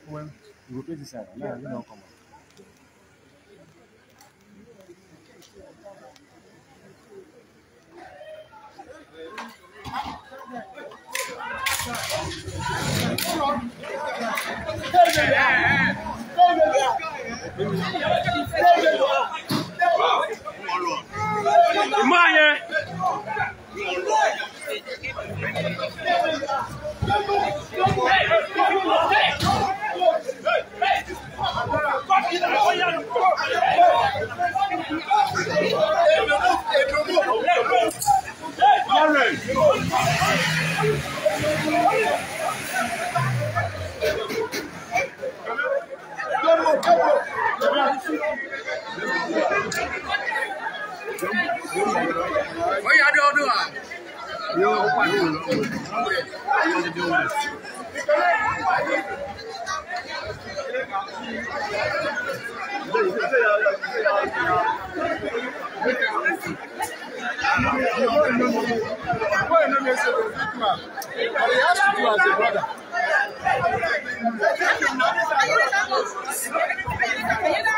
Well, you go this side. Now you don't come on.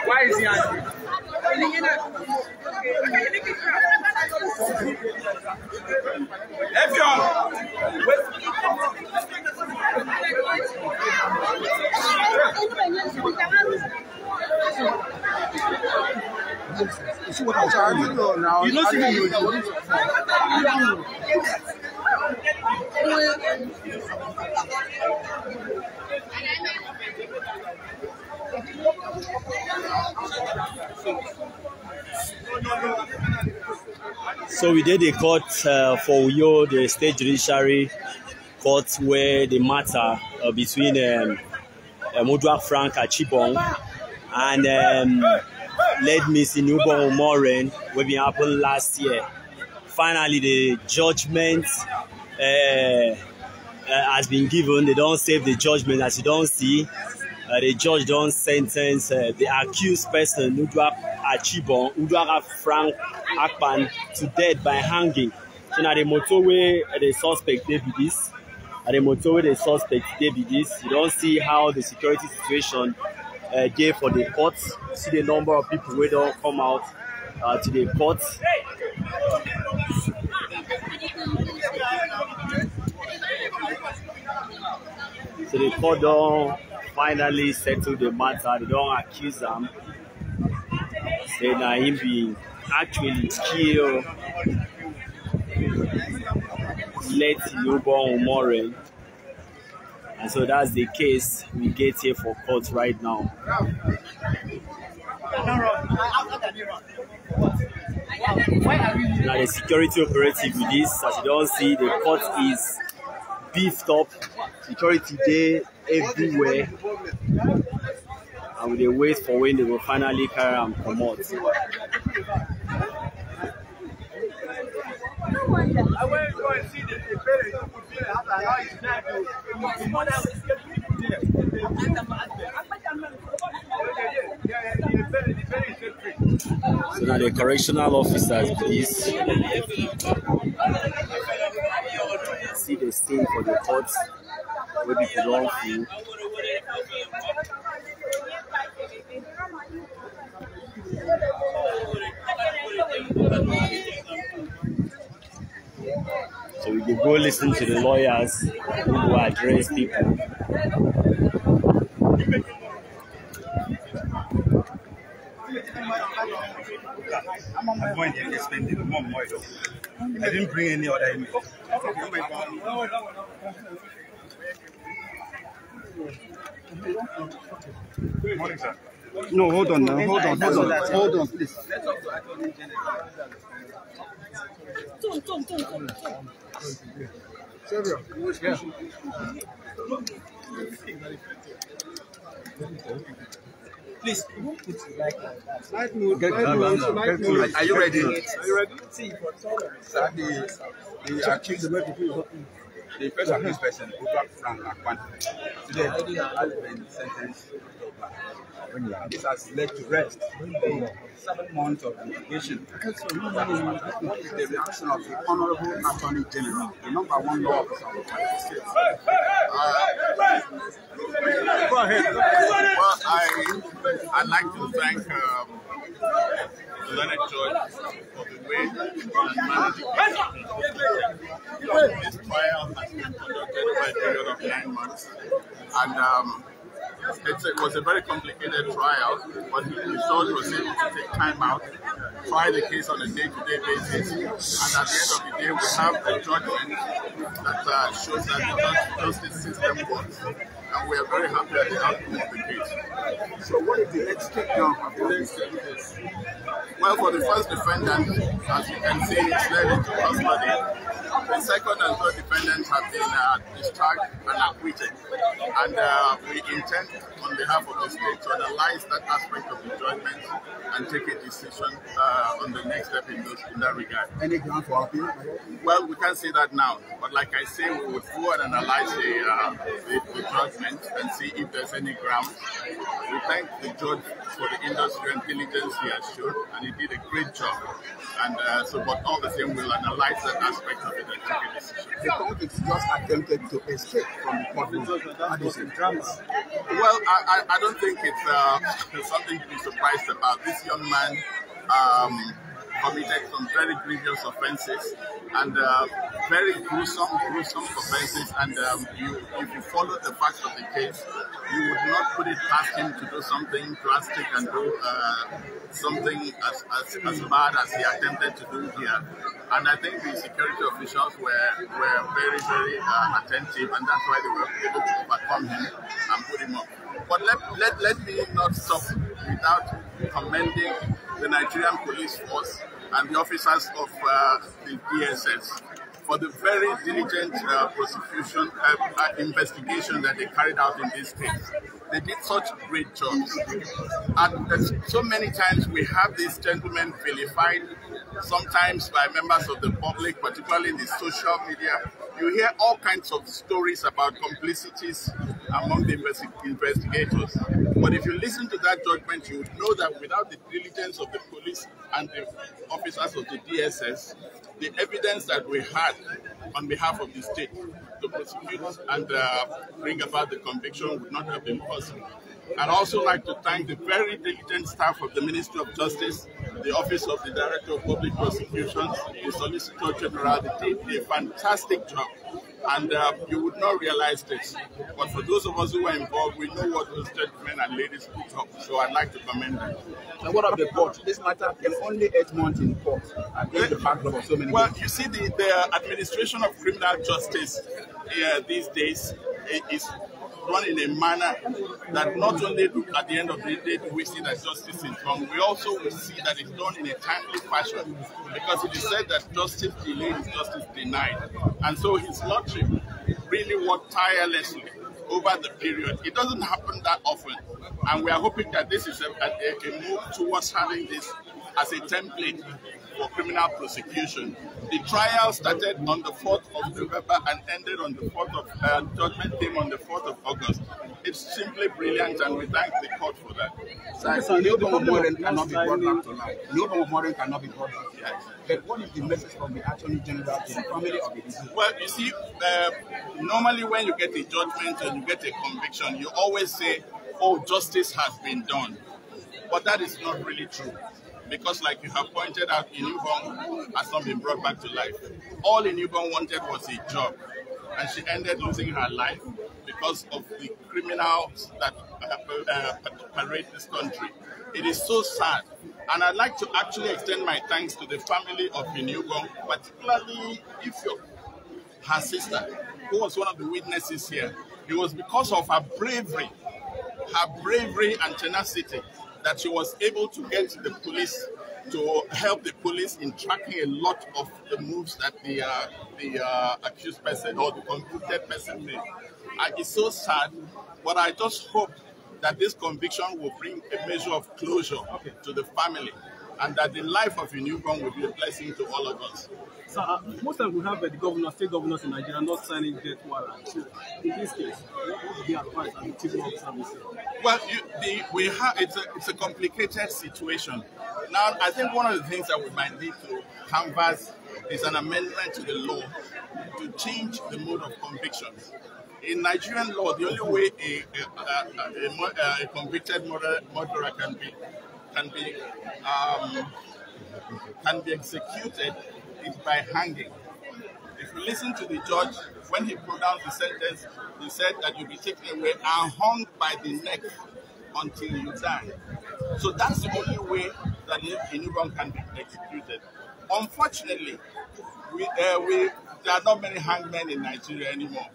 Why is he angry? See what I'm charging now. You know, So we did a court for Uyo, the state judiciary court, where the matter between Uduak Frank Achibong and led Miss Newborn Moran, which happened last year. Finally, the judgment has been given. They don't save the judgment, as you don't see. The judge don't sentence the accused person, Uduak Achibong, Uduak Frank Akpan, to death by hanging. So now the motorway, the suspect David is. At the motorway, the suspect David is. You don't see how the security situation gave for the court. See the number of people who don't come out to the court. So the court don't finally settle the matter. They don't accuse them. Say that him being actually killed, let newborn Moran. And so that's the case we get here for court right now. Now the security operative with this, as you don't see, the court is beefed up. Security there everywhere. And we wait for when they will finally carry and come out. I went to go and see the parents who could feel how it's not to his mother was So now the correctional officers, please see the scene for the courts where people don't feel. So we can go listen to the lawyers who will address people. I'm going to spend it more. I didn't bring any other image. Morning, sir. No, hold on now. Hold on, please. Please. Night mood. Are you ready? See, the accused, the first accused person, Uduak Akpan, today has been sentenced to death. This has led to rest. 7 months of litigation. The reaction of the Honorable Attorney General, the #1 law officer of the state. Go ahead. Well, I'd like to thank the learned judge for the way he managed this trial has been conducted over a period of 9 months. And it was a very complicated trial, but the judge was able to take time out, try the case on a day-to-day basis, and at the end of the day, we have a judgment that shows that the justice system works, and we are very happy at the outcome of the case. So what is the next step now after this? Well, for the first defendant, as you can see, it's led into custody. The second and third defendants have been discharged and acquitted. And we intend, on behalf of the state, to analyze that aspect of the judgment and take a decision on the next step in that regard. Any ground for appeal? Well, we can't say that now. But like I say, we would go and analyze the judgment and see if there's any ground. We thank the judge for the industry and diligence he has shown, and he did a great job. And but all the same, we'll analyze that aspect of it and take a decision. The court is just attempted to escape from the courtroom. Well, I don't think it's something to be surprised about. This young man committed some very grievous offenses and very gruesome offenses. And if you follow the facts of the case, you would not put it past him to do something drastic and do something as bad as he attempted to do here. And I think the security officials were very, very attentive, and that's why they were able to overcome him and put him up. But let me not stop without commending the Nigerian police force and the officers of the DSS for the very diligent investigation that they carried out in this case. They did such great jobs. And so many times we have these gentlemen vilified, sometimes by members of the public, particularly in the social media. You hear all kinds of stories about complicities among the investigators. But if you listen to that judgment, you would know that without the diligence of the police and the officers of the DSS, the evidence that we had on behalf of the state to prosecute and bring about the conviction would not have been possible. I'd also like to thank the very diligent staff of the Ministry of Justice, the Office of the Director of Public Prosecutions, the Solicitor General. They did a fantastic job. And you would not realize this. But for those of us who were involved, we know what those gentlemen and ladies put up. So I'd like to commend them. And what of the court? This matter can only 8 months in court. The backdrop of so many well, you see, the administration of criminal justice these days is run in a manner that not only at the end of the day do we see that justice is done, we also will see that it's done in a timely fashion, because it is said that justice delayed is justice denied. And so his lordship really worked tirelessly over the period. It doesn't happen that often, and we are hoping that this is a move towards having this as a template for criminal prosecution. The trial started on the 4th of November and ended on the 4th of, judgment came on the 4th of August. It's simply brilliant, and we thank the court for that. No form of modern cannot be brought back to life. No form of modern cannot be brought back to life. But what is the message from the Attorney General to the family of the deceased? Well, you see, normally when you get a judgment and you get a conviction, you always say, oh, justice has been done. But that is not really true. Because like you have pointed out, Inubong has not been brought back to life. All Inubong wanted was a job. And she ended losing her life because of the criminals that parade this country. It is so sad. And I'd like to actually extend my thanks to the family of Inubong, particularly her sister, who was one of the witnesses here. It was because of her bravery and tenacity that she was able to get the police, to help the police in tracking a lot of the moves that the accused person or the convicted person made. It's so sad, but I just hope that this conviction will bring a measure of closure to the family, and that the life of a newborn will be a blessing to all of us. So most times we have the governors, state governors in Nigeria not signing death warrants. So in this case, what would be advised as the chief of service? Well, it's a complicated situation. Now, I think one of the things that we might need to canvass is an amendment to the law to change the mode of convictions. In Nigerian law, the only way a convicted murderer can be executed is by hanging. If you listen to the judge, when he pronounced the sentence, he said that you'll be taken away and hung by the neck until you die. So that's the only way that a newborn can be executed. Unfortunately, there are not many hangmen in Nigeria anymore.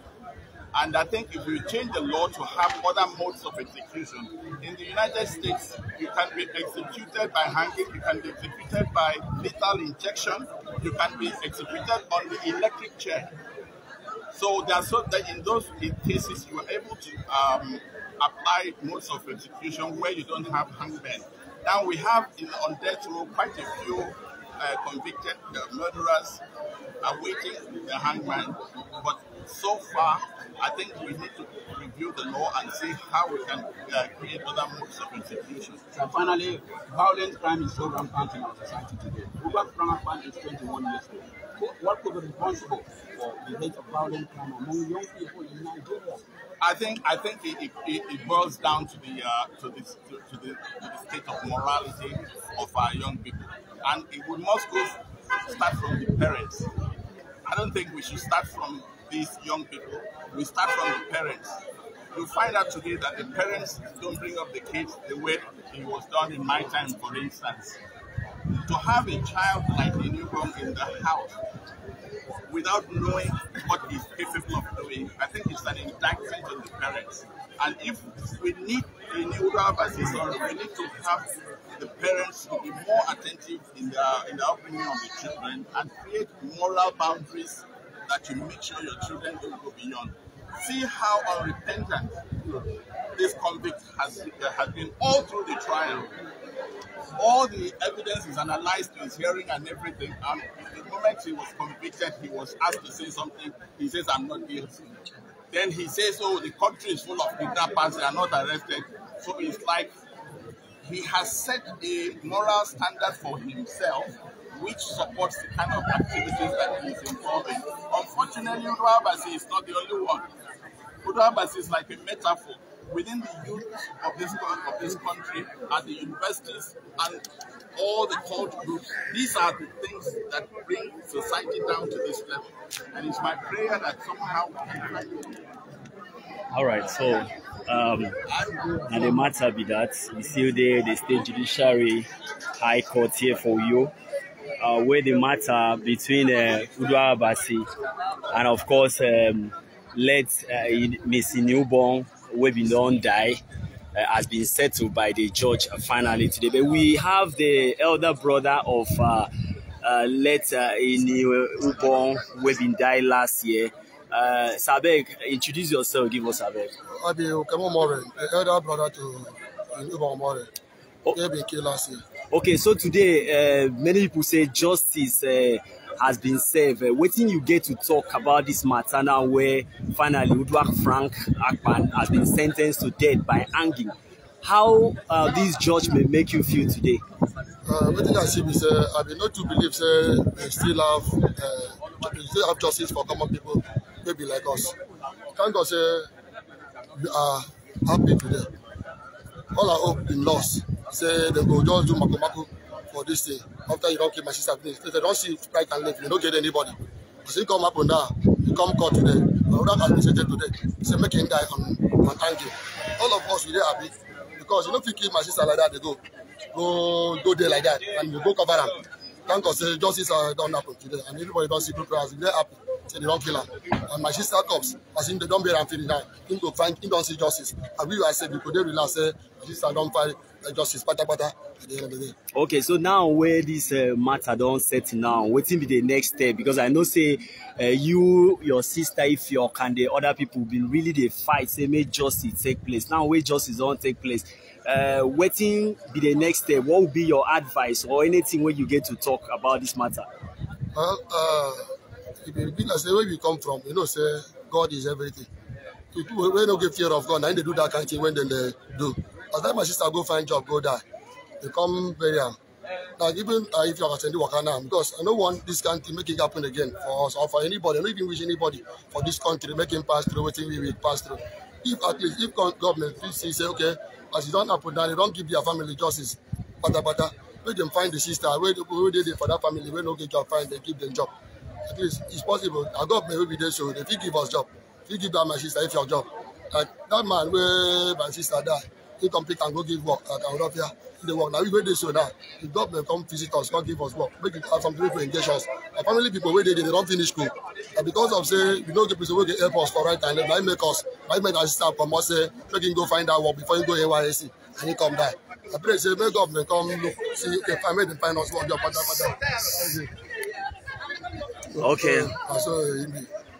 And I think if we change the law to have other modes of execution, in the United States, you can be executed by hanging, you can be executed by lethal injection, you can be executed on the electric chair. So that in those cases, you are able to apply modes of execution where you don't have hangmen. Now we have on death row quite a few convicted murderers awaiting the hangman, but so far, I think we need to review the law and see how we can create other modes of execution. So finally, violent crime is so rampant in our society today. Uduak Akpan is 21 years old. What could be responsible for the rate of violent crime among young people in Nigeria? I think it boils down to the state of morality of our young people, and we must start from the parents. I don't think we should start from these young people. We start from the parents. You find out today that the parents don't bring up the kids the way it was done in my time, for instance. To have a child like a newborn in the house without knowing what he's capable of doing, I think it's an indictment on the parents. And if we need a new we need to have the parents to be more attentive in the upbringing of the children and create moral boundaries that you make sure your children don't go beyond. See how unrepentant this convict has been all through the trial. All the evidence is analyzed to his hearing and everything. And the moment he was convicted, he was asked to say something. He says, "I'm not guilty." Then he says, "Oh, the country is full of kidnappers, they are not arrested." So it's like he has set a moral standard for himself which supports the kind of activities that he is involved in. Unfortunately, Uduak is not the only one. Uduak is like a metaphor within the youth of this country, at the universities, and all the cult groups. These are the things that bring society down to this level. And it's my prayer that somehow we can. All right, so and the matter be that we still there, the State Judiciary High Court here for you, where the matter between Uduak and of course let Miss Newborn, we be don't die, has been settled by the judge finally today. But we have the elder brother of let Newborn, we been died last year. Sabek, introduce yourself, give us Sabek. I be Ukemo More, the elder brother to Uduak More. They been killed last year. Okay, so today many people say justice has been served. Waiting you get to talk about this matter now where finally Uduak Akpan has been sentenced to death by hanging. How this judge may make you feel today? Waiting I see me say, I be not to believe say they still have justice for common people, maybe like us. Thank God say we are happy today. All our hope been lost. Say they go just do maku for this thing. After you don't kill my sister, they don't see right and left. You don't get anybody. So you come up and down, you come court today. Uduak has been sentenced today. Say make him die on hanging. All of us we dey happy because you know if you kill my sister like that, they go there like that and you go cover them. Thank God say justice don't happen today and everybody don't see people as they happy. Say they don't kill her. And my sister comes, as in they don't bear and finish now. Him go find, him don't see justice. And we are said because they relax say my sister don't fight justice, pata at the end of the day. Okay, so now where this matter don't set now, what will be the next step? Because I know say you, your sister, if your can the other people been really the fight, say make justice take place. Now where justice don't take place, waiting be the next step. What would be your advice or anything where you get to talk about this matter? Well, if you be like say where we come from, you know, say God is everything. People when don't get fear of God, and they do that kind of thing when they do. As that my sister go find job, go die. They come bury am. Now even if you are attending work now, because I don't want this country make it happen again for us or for anybody. I don't even wish anybody for this country make him pass through what we will pass through. If at least if government please say okay, as it don't happen now, they don't give their family justice. Pata. Make them find the sister. Where they for that family, when no get job find, they give them job. At least it's possible. Our government will be there, so if he give us job, if he give that my sister, if your job, like that man where my sister die, he complete and go give work at our here. The work now we wait this so now. The government come visit us, come give us work, make it have some people engage us. Our family people where they don't finish school. And because of say we know the people will get help us for right time, might make our sister come and say, we can go find out work before you go NYSC and he come die. I pray say make government come look, see if I made them find us work job. Okay.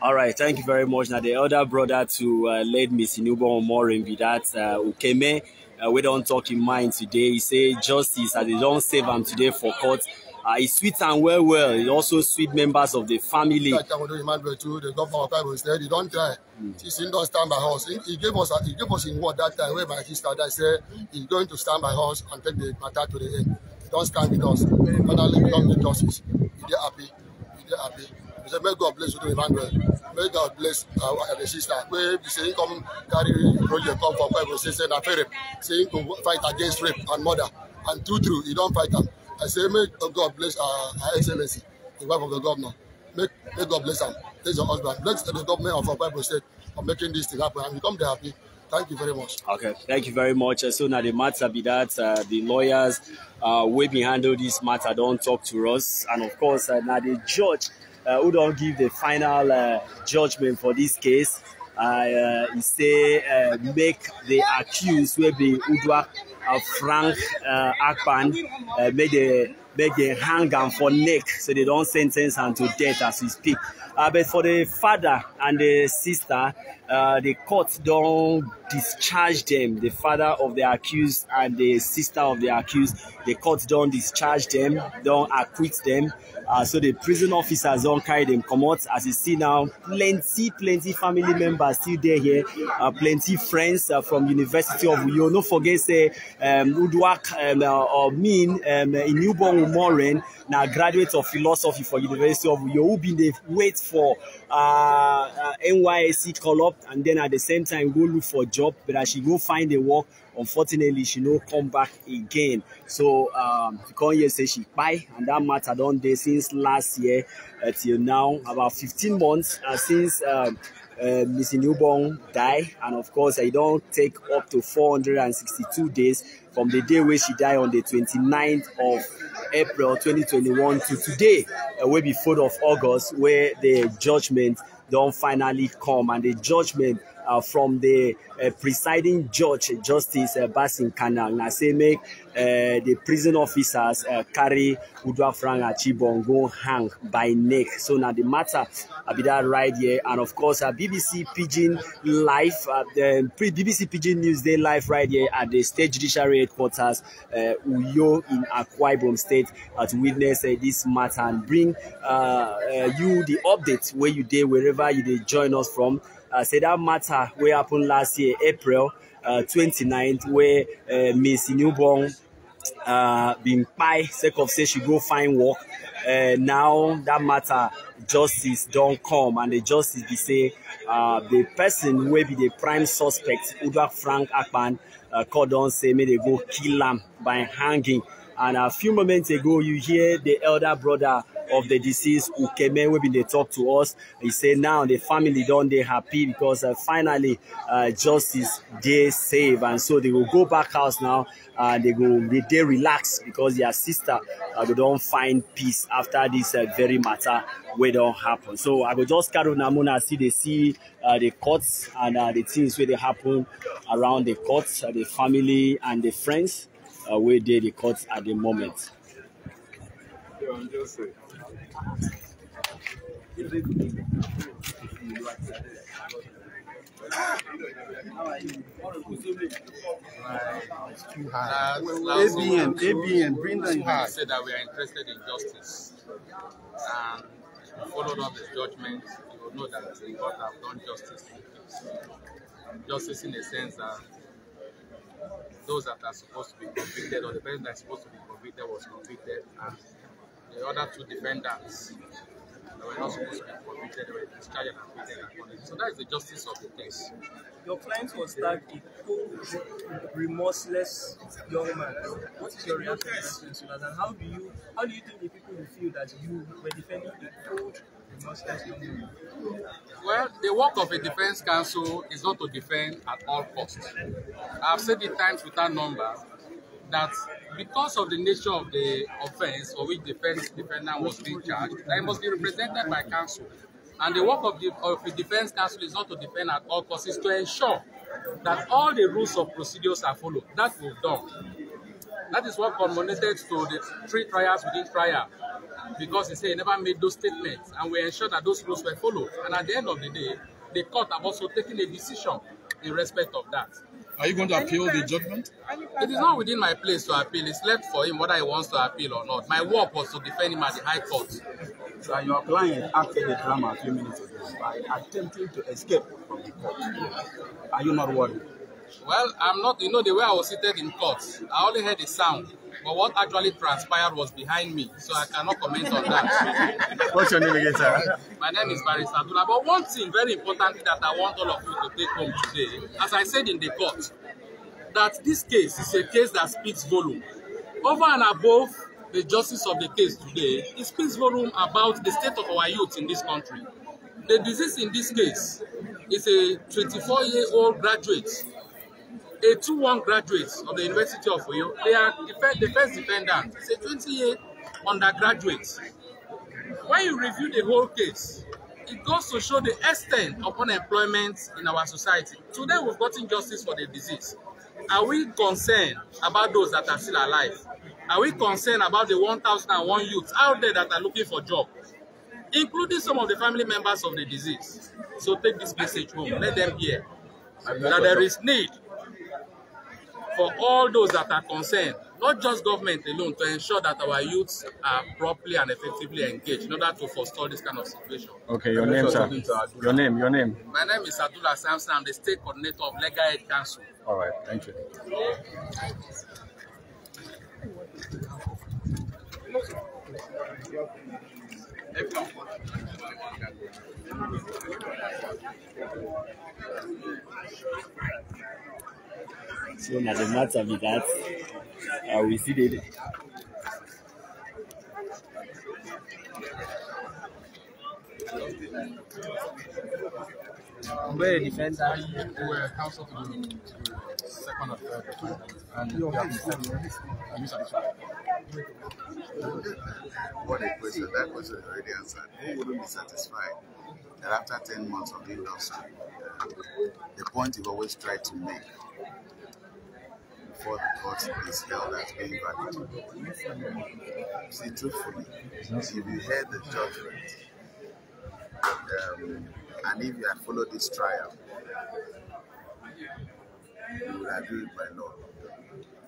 All right, thank you very much. Now the elder brother to late Miss Inubo Omorin be that Ukeme. We don't talk in mind today. He say justice as they don't save him today for court. It's sweet and well. He also sweet members of the family. The governor of Bible said he don't try. He don't stand by us. He gave us in word that time where my sister died. Said he's going to stand by us and take the matter to the end. He don't stand with us. Finally, we don't need justice. We're happy. We say, may God bless you, Emmanuel. May God bless the sister. Where we say, come carry project, come from Bible, say, saying to fight against rape and murder. And true, he don't fight them. I say, may God bless our excellency, the wife of the governor. May God bless him. Bless your husband. Bless the government of our Bible state for making this thing happen. And we come there happy. Thank you very much. Okay, thank you very much. So now the matter be that the lawyers will be handle this matter, don't talk to us. And of course, now the judge who don't give the final judgment for this case, he say make the accused will be Uduak Frank Akpan make the hang am for neck, so they don't sentence him to death as we speak. But for the father and the sister, the court don't discharge them. The father of the accused and the sister of the accused, the court don't discharge them, don't acquit them. So the prison officers don't carry them come out. As you see now, plenty family members still there here. Plenty friends from University of Uyo. No forget say Uduak or Min Inubo Omorin, now graduate of philosophy for University of Uyo, who been the wait for NYSC call up and then at the same time go look for a job, but as she go find a work, unfortunately she no come back again. So because you say she buy, and that matter done there since last year till now, about 15 months since Miss Newborn died, and of course I don't take up to 462 days from the day where she died on the 29th of April 2021 to today, will be 4th of August, where the judgment don't finally come, and the judgment from the presiding judge, Justice Basin Kanal, now say make the prison officers carry Uduak Frank Achibong go hang by neck. So now the matter be that right here, and of course BBC Pidgin Live, the BBC Pidgin News Day live right here at the State Judiciary Headquarters, Uyo in Akwa Ibom State, to witness this matter and bring you the updates where you did wherever you did join us from. Say that matter where happened last year, April 29th, where Miss Newborn been by sake of say she go find work. Now that matter justice don't come, and the justice be say the person will be the prime suspect, Uduak Frank Akpan, court don't say may they go kill him by hanging. And a few moments ago, you hear the elder brother of the deceased Ukeme when they talk to us. He said now the family don't they happy because finally justice they save, and so they will go back house now. They relax because their sister they don't find peace after this very matter where don't happen. So I will just carry on Namuna see the courts and the things where they happen around the courts, the family and the friends where they the courts at the moment. ABN, bring them here. Said that we are interested in justice and followed up the judgment. You will know that the court have done justice. Justice in the sense that those that are supposed to be convicted, or the person that is supposed to be convicted was convicted, and the other two defendants that were not supposed to be convicted were discharged and acquitted accordingly. So that is the justice of the case. Your client was tagged a cold, remorseless young man. What is your reaction to that? And how do you think the people will feel that you were defending a cold, remorseless young man? Well, the work of a defense counsel is not to defend at all costs. I've said it times without number that because of the nature of the offense for which the defendant was being charged, that it must be represented by counsel. And the work of the defense counsel is not to defend at all costs, it's to ensure that all the rules of procedures are followed. That we've done. That is what culminated to the 3 trials within trial, because they say he never made those statements, and we ensure that those rules were followed. And at the end of the day, the court have also taken a decision in respect of that. Are you going to appeal the judgment? It is not within my place to appeal. It's left for him whether he wants to appeal or not. My work was to defend him at the High Court. So your client acted the drama a few minutes ago by attempting to escape from the court. Are you not worried? Well, I'm not. You know, the way I was seated in court, I only heard the sound. But what actually transpired was behind me, so I cannot comment on that. What's your name again, sir? My name is Barrister Abdullah. But one thing very important that I want all of you to take home today, as I said in the court, that this case is a case that speaks volume. Over and above the justice of the case today, it speaks volume about the state of our youth in this country. The disease in this case is a 24-year-old graduate, a 2-1 graduate of the University of Oyo. They are the first defendant. It's a 20-year undergraduate. When you review the whole case, it goes to show the extent of unemployment in our society. Today we've gotten justice for the disease. Are we concerned about those that are still alive? Are we concerned about the 1,001 youths out there that are looking for jobs, including some of the family members of the disease? So take this message home. Let them hear that there is need for all those that are concerned, not just government alone, to ensure that our youths are properly and effectively engaged in order to forestall this kind of situation. Okay, your name, sir. Your name. My name is Abdullah Samson. I'm the State Coordinator of Legal Aid Council. All right, thank you. So now the matter with that, we see the Where the defender? We were counsel to the second or third, and you have been are you satisfied? What a question. That question is already answered. Who wouldn't be satisfied that after 10 months of industry, the point you've always tried to make before the court is held as being valid? See, truthfully, if you heard the judgment, and if you had followed this trial, you would agree with my law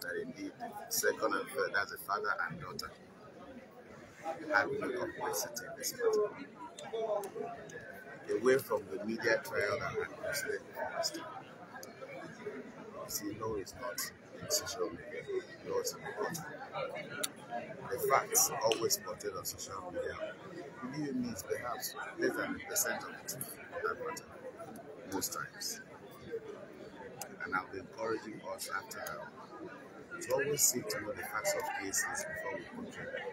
that indeed second and third, that's a father and daughter, have no complicity in this matter. Away from the media trial that had preceded last time. See, no, it's not in social media. No, it's in the court. The facts always portrayed on social media really means perhaps less than 1% of the truth that matter most times. And I'll be encouraging us after now to always seek to know the facts of cases before we portray them.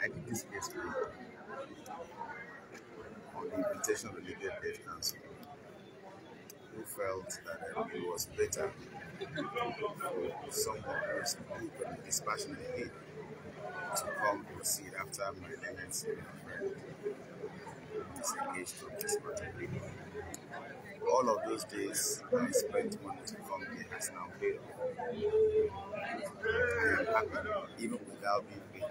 I did this case today on the invitation of the Legal Aid Council, who felt that it was better for someone who could be dispassionately to come proceed after my leniency friend. is engaged on this matter. All of those days I spent money to come here has now paid off. I am happy, even without being paid.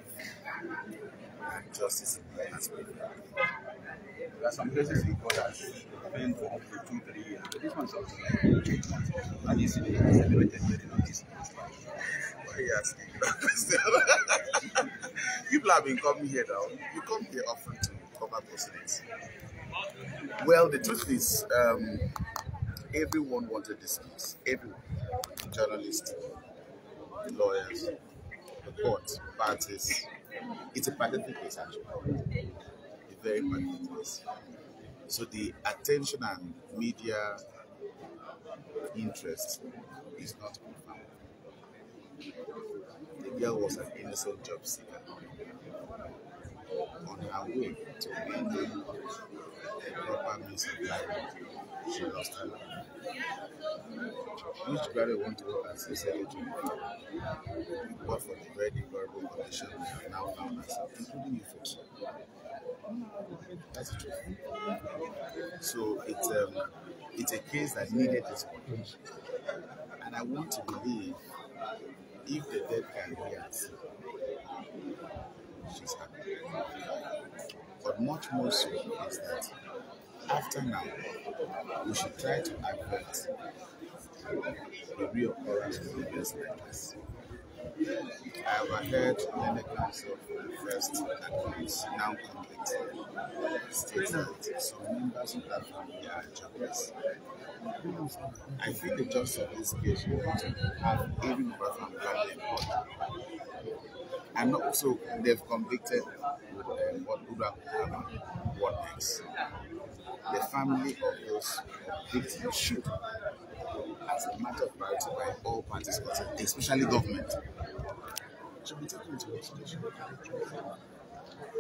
And justice has paid off. There are some cases in court that been for up to 2-3 years. But this one's up to like 8 months. How do you see the accelerated hearing of this? Why are you asking that question? People have been coming here now. You come here often to cover proceedings. Well, the truth is, everyone wanted this case. Everyone. Journalists, lawyers, the court, parties. It's a pathetic case, actually. A very pathetic case. So the attention and media interest is not profound. The girl was an innocent job seeker on her way to ending a proper means of livelihood. She lost her life. Which graduate want to work as a secretary, but for the very deplorable condition we have now found ourselves, including you folks. That's the truth. So it's a case that needed this condition. And I want to believe if the dead can hear us, she's happy. But much more so is that after now, we should try to avert the reoccurrence of events like this. I have heard when the council for the first accounts now convicted states that some members of that family are jobless. I think the justice of this case will want to have every member of the family employed. And also, they've convicted what Uduak what next. The family of those victims should, as a matter of priority by all parties concerned, especially government, should be taken into consideration.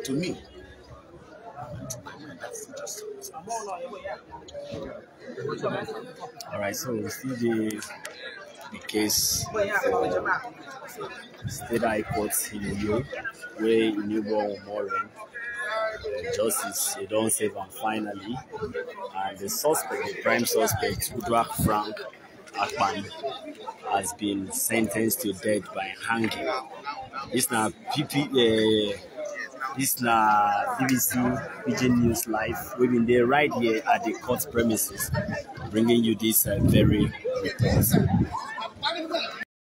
To me, that's the justice. All right, so we see the case State High Court in Uyo, where Uyo Morin justice they don't save him finally, and the suspect, the prime suspect, Uduak Frank Akpan, has been sentenced to death by hanging. This now this na BBC Pidgin News Live. We've been there right here at the court premises, bringing you this very report.